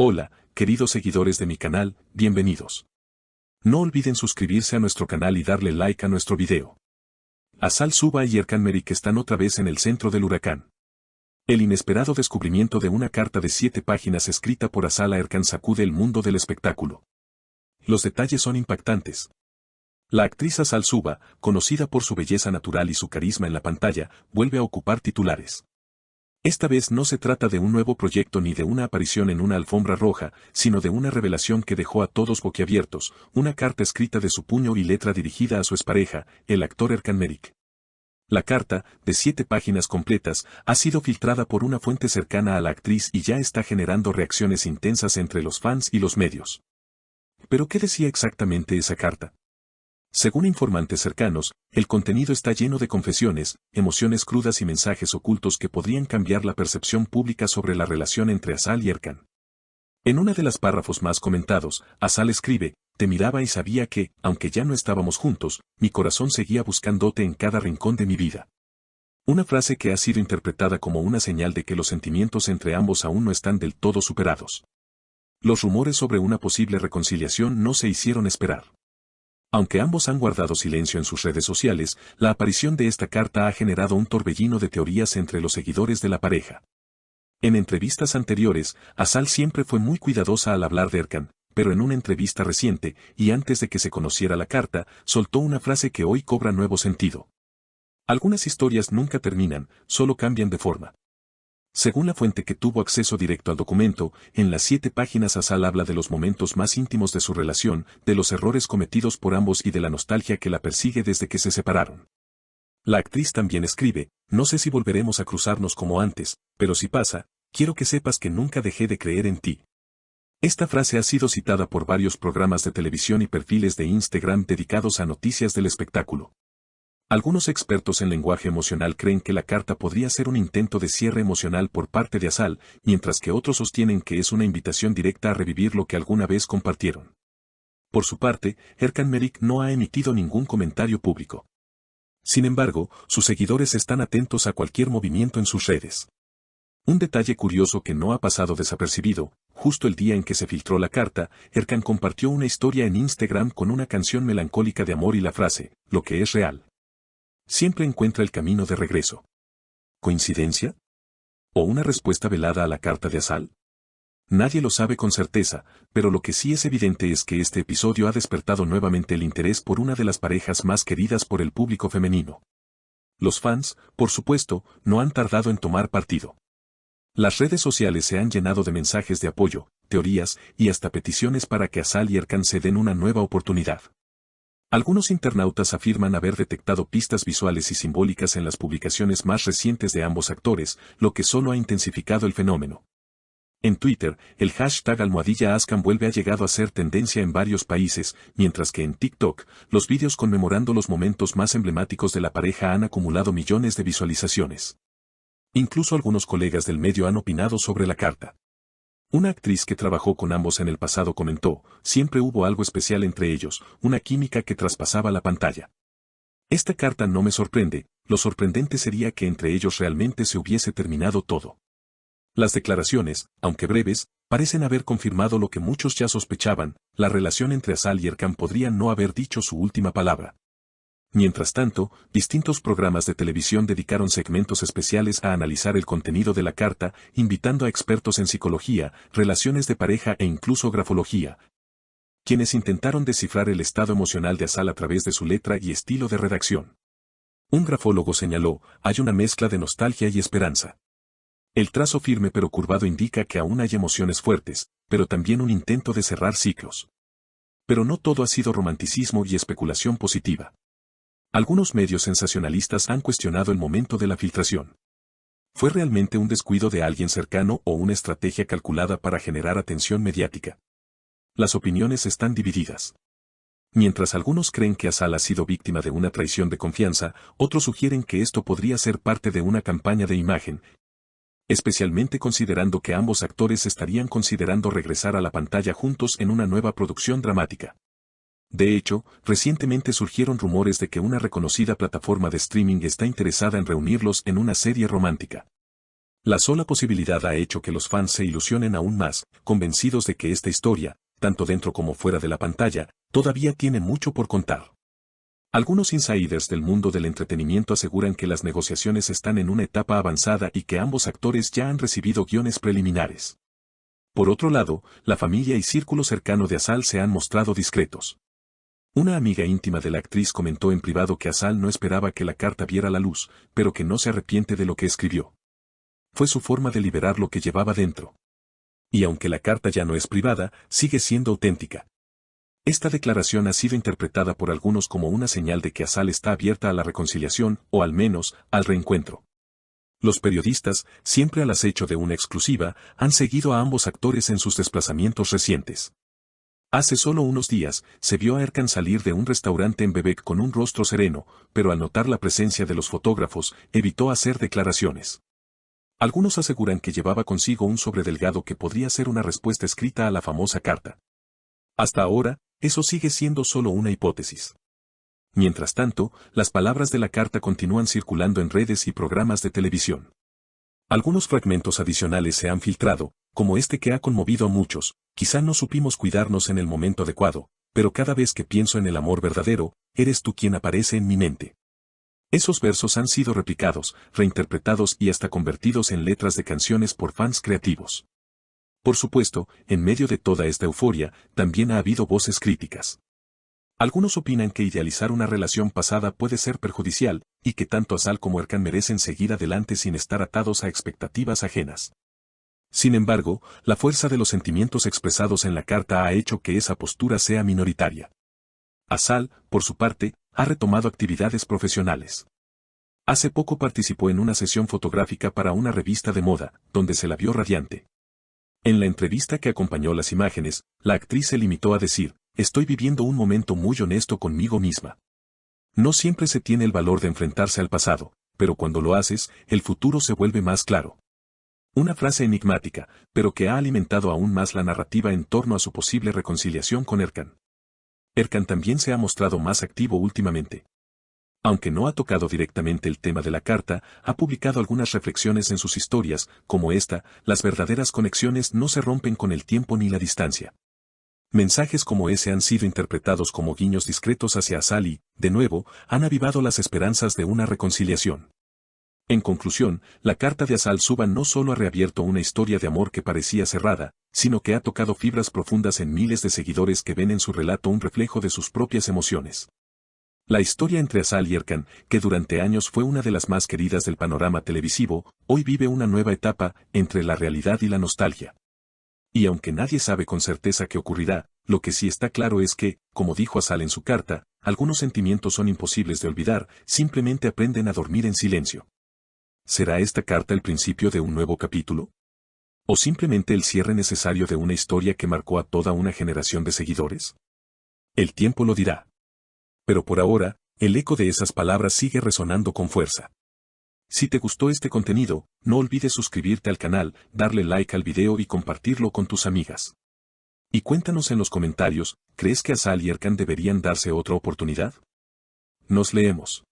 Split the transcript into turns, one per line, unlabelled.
Hola, queridos seguidores de mi canal, bienvenidos. No olviden suscribirse a nuestro canal y darle like a nuestro video. Asal Suba y Erkan Merik están otra vez en el centro del huracán. El inesperado descubrimiento de una carta de 7 páginas escrita por Asal a Erkan sacude el mundo del espectáculo. Los detalles son impactantes. La actriz Asal Suba, conocida por su belleza natural y su carisma en la pantalla, vuelve a ocupar titulares. Esta vez no se trata de un nuevo proyecto ni de una aparición en una alfombra roja, sino de una revelación que dejó a todos boquiabiertos, una carta escrita de su puño y letra dirigida a su expareja, el actor Erkan Merik. La carta, de 7 páginas completas, ha sido filtrada por una fuente cercana a la actriz y ya está generando reacciones intensas entre los fans y los medios. ¿Pero qué decía exactamente esa carta? Según informantes cercanos, el contenido está lleno de confesiones, emociones crudas y mensajes ocultos que podrían cambiar la percepción pública sobre la relación entre Asal y Erkan. En uno de los párrafos más comentados, Asal escribe: "Te miraba y sabía que, aunque ya no estábamos juntos, mi corazón seguía buscándote en cada rincón de mi vida". Una frase que ha sido interpretada como una señal de que los sentimientos entre ambos aún no están del todo superados. Los rumores sobre una posible reconciliación no se hicieron esperar. Aunque ambos han guardado silencio en sus redes sociales, la aparición de esta carta ha generado un torbellino de teorías entre los seguidores de la pareja. En entrevistas anteriores, Asal siempre fue muy cuidadosa al hablar de Erkan, pero en una entrevista reciente, y antes de que se conociera la carta, soltó una frase que hoy cobra nuevo sentido. Algunas historias nunca terminan, solo cambian de forma. Según la fuente que tuvo acceso directo al documento, en las 7 páginas Asal habla de los momentos más íntimos de su relación, de los errores cometidos por ambos y de la nostalgia que la persigue desde que se separaron. La actriz también escribe: "No sé si volveremos a cruzarnos como antes, pero si pasa, quiero que sepas que nunca dejé de creer en ti". Esta frase ha sido citada por varios programas de televisión y perfiles de Instagram dedicados a noticias del espectáculo. Algunos expertos en lenguaje emocional creen que la carta podría ser un intento de cierre emocional por parte de Asal, mientras que otros sostienen que es una invitación directa a revivir lo que alguna vez compartieron. Por su parte, Erkan Merik no ha emitido ningún comentario público. Sin embargo, sus seguidores están atentos a cualquier movimiento en sus redes. Un detalle curioso que no ha pasado desapercibido: justo el día en que se filtró la carta, Erkan compartió una historia en Instagram con una canción melancólica de amor y la frase: "Lo que es real siempre encuentra el camino de regreso". ¿Coincidencia? ¿O una respuesta velada a la carta de Asal? Nadie lo sabe con certeza, pero lo que sí es evidente es que este episodio ha despertado nuevamente el interés por una de las parejas más queridas por el público femenino. Los fans, por supuesto, no han tardado en tomar partido. Las redes sociales se han llenado de mensajes de apoyo, teorías y hasta peticiones para que Asal y Erkan se den una nueva oportunidad. Algunos internautas afirman haber detectado pistas visuales y simbólicas en las publicaciones más recientes de ambos actores, lo que solo ha intensificado el fenómeno. En Twitter, el hashtag #Askan vuelve ha llegado a ser tendencia en varios países, mientras que en TikTok, los vídeos conmemorando los momentos más emblemáticos de la pareja han acumulado millones de visualizaciones. Incluso algunos colegas del medio han opinado sobre la carta. Una actriz que trabajó con ambos en el pasado comentó: "Siempre hubo algo especial entre ellos, una química que traspasaba la pantalla. Esta carta no me sorprende, lo sorprendente sería que entre ellos realmente se hubiese terminado todo". Las declaraciones, aunque breves, parecen haber confirmado lo que muchos ya sospechaban: la relación entre Asal y Erkan podría no haber dicho su última palabra. Mientras tanto, distintos programas de televisión dedicaron segmentos especiales a analizar el contenido de la carta, invitando a expertos en psicología, relaciones de pareja e incluso grafología, quienes intentaron descifrar el estado emocional de Asal a través de su letra y estilo de redacción. Un grafólogo señaló: "Hay una mezcla de nostalgia y esperanza. El trazo firme pero curvado indica que aún hay emociones fuertes, pero también un intento de cerrar ciclos. Pero no todo ha sido romanticismo y especulación positiva". Algunos medios sensacionalistas han cuestionado el momento de la filtración. ¿Fue realmente un descuido de alguien cercano o una estrategia calculada para generar atención mediática? Las opiniones están divididas. Mientras algunos creen que Asal ha sido víctima de una traición de confianza, otros sugieren que esto podría ser parte de una campaña de imagen, especialmente considerando que ambos actores estarían considerando regresar a la pantalla juntos en una nueva producción dramática. De hecho, recientemente surgieron rumores de que una reconocida plataforma de streaming está interesada en reunirlos en una serie romántica. La sola posibilidad ha hecho que los fans se ilusionen aún más, convencidos de que esta historia, tanto dentro como fuera de la pantalla, todavía tiene mucho por contar. Algunos insiders del mundo del entretenimiento aseguran que las negociaciones están en una etapa avanzada y que ambos actores ya han recibido guiones preliminares. Por otro lado, la familia y círculo cercano de Asal se han mostrado discretos. Una amiga íntima de la actriz comentó en privado que Asal no esperaba que la carta viera la luz, pero que no se arrepiente de lo que escribió. Fue su forma de liberar lo que llevaba dentro. Y aunque la carta ya no es privada, sigue siendo auténtica. Esta declaración ha sido interpretada por algunos como una señal de que Asal está abierta a la reconciliación, o al menos, al reencuentro. Los periodistas, siempre al acecho de una exclusiva, han seguido a ambos actores en sus desplazamientos recientes. Hace solo unos días, se vio a Erkan salir de un restaurante en Bebek con un rostro sereno, pero al notar la presencia de los fotógrafos, evitó hacer declaraciones. Algunos aseguran que llevaba consigo un sobre delgado que podría ser una respuesta escrita a la famosa carta. Hasta ahora, eso sigue siendo solo una hipótesis. Mientras tanto, las palabras de la carta continúan circulando en redes y programas de televisión. Algunos fragmentos adicionales se han filtrado, como este que ha conmovido a muchos. Quizá no supimos cuidarnos en el momento adecuado, pero cada vez que pienso en el amor verdadero, eres tú quien aparece en mi mente. Esos versos han sido replicados, reinterpretados y hasta convertidos en letras de canciones por fans creativos. Por supuesto, en medio de toda esta euforia, también ha habido voces críticas. Algunos opinan que idealizar una relación pasada puede ser perjudicial, y que tanto Asal como Erkan merecen seguir adelante sin estar atados a expectativas ajenas. Sin embargo, la fuerza de los sentimientos expresados en la carta ha hecho que esa postura sea minoritaria. Asal, por su parte, ha retomado actividades profesionales. Hace poco participó en una sesión fotográfica para una revista de moda, donde se la vio radiante. En la entrevista que acompañó las imágenes, la actriz se limitó a decir: "Estoy viviendo un momento muy honesto conmigo misma. No siempre se tiene el valor de enfrentarse al pasado, pero cuando lo haces, el futuro se vuelve más claro". Una frase enigmática, pero que ha alimentado aún más la narrativa en torno a su posible reconciliación con Erkan. Erkan también se ha mostrado más activo últimamente. Aunque no ha tocado directamente el tema de la carta, ha publicado algunas reflexiones en sus historias, como esta: "Las verdaderas conexiones no se rompen con el tiempo ni la distancia". Mensajes como ese han sido interpretados como guiños discretos hacia Asal y, de nuevo, han avivado las esperanzas de una reconciliación. En conclusión, la carta de Asal Suba no solo ha reabierto una historia de amor que parecía cerrada, sino que ha tocado fibras profundas en miles de seguidores que ven en su relato un reflejo de sus propias emociones. La historia entre Asal y Erkan, que durante años fue una de las más queridas del panorama televisivo, hoy vive una nueva etapa, entre la realidad y la nostalgia. Y aunque nadie sabe con certeza qué ocurrirá, lo que sí está claro es que, como dijo Asal en su carta, algunos sentimientos son imposibles de olvidar, simplemente aprenden a dormir en silencio. ¿Será esta carta el principio de un nuevo capítulo? ¿O simplemente el cierre necesario de una historia que marcó a toda una generación de seguidores? El tiempo lo dirá. Pero por ahora, el eco de esas palabras sigue resonando con fuerza. Si te gustó este contenido, no olvides suscribirte al canal, darle like al video y compartirlo con tus amigas. Y cuéntanos en los comentarios, ¿crees que Asal y Erkan deberían darse otra oportunidad? Nos leemos.